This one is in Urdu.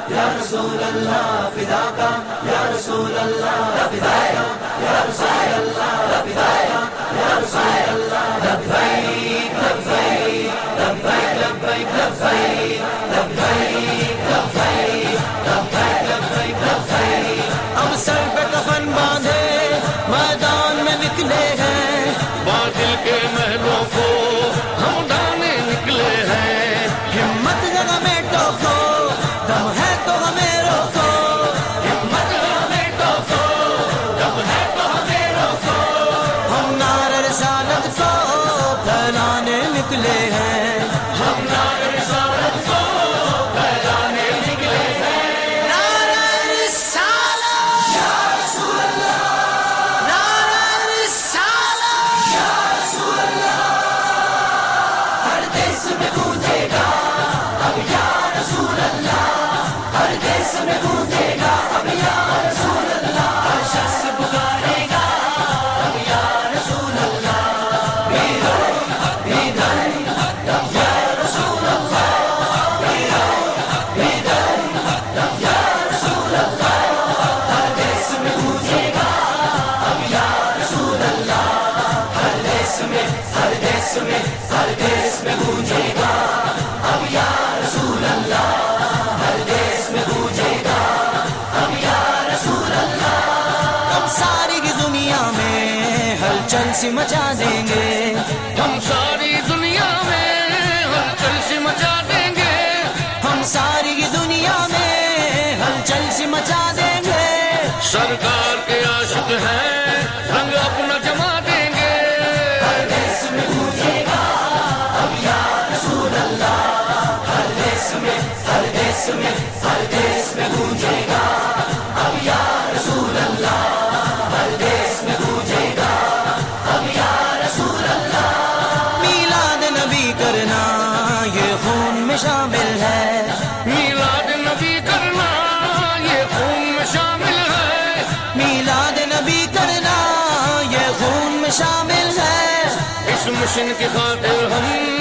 یا رسول اللہ فداکا یا رسول اللہ فداکا یا رسول اللہ فداکا یا رسول اللہ لبیک لبیک لبیک لبیک لبیک لبیک لبیک لبیک لبیک لبیک اب سر پہ کفن باندھے میدان میں نکلے ہیں باطل کے محلوں کو ہم ڈھانے نکلے ہیں ہمت جگہ میں ٹوکو دم ہے تو ہمیں روکو ہمت جگہ میں ٹوکو دم ہے تو ہمیں روکو ہم نعرہ رسالت کو پھیلانے نکلے ہیں ہم نعرہ رسالت کو پھیلانے نکلے ہیں نعرہ رسالت یا رسول اللہ نعرہ رسالت یا رسول اللہ ہر دیس میں گونجے گا اب یا رسول اللہ ہر دیس میں گونجے گا اب یا رسول اللہ ہر شخص پکارے گا اب یا رسول اللہ بیدر بیدر یا رسول اللہ بیدر بیدر یا رسول اللہ ہر دیس میں گونجے گا اب یا رسول اللہ ہر دیس میں ہر دیس میں ہر دیس میں گونجے گا اب یا رسول اللہ ہر دیس میں گونجے گا اب یا رسول اللہ ہم ساری کی دنیا میں ہلچل سی مچا دیں گے ہم ساری دنیا میں ہلچل سی مچا دیں گے ہم ساری کی دنیا میں ہلچل سی مچا دیں گے سرکار کے عاشق ہیں رنگ اپنا جما دیں گے ہر دیس میں گونجے گا اب یا رسول اللہ ہر دیس میں ہر دیس میں ہر دیس میں گونجے گا اب یا رسول اللہ ہر دیس میں گونجے گا اب یا رسول اللہ میلاد نبی کرنا یہ خون میں شامل ہے میلاد نبی کرنا یہ خون میں شامل ہے میلاد نبی کرنا یہ خون میں شامل ہے اس مشن کی خاطر ہم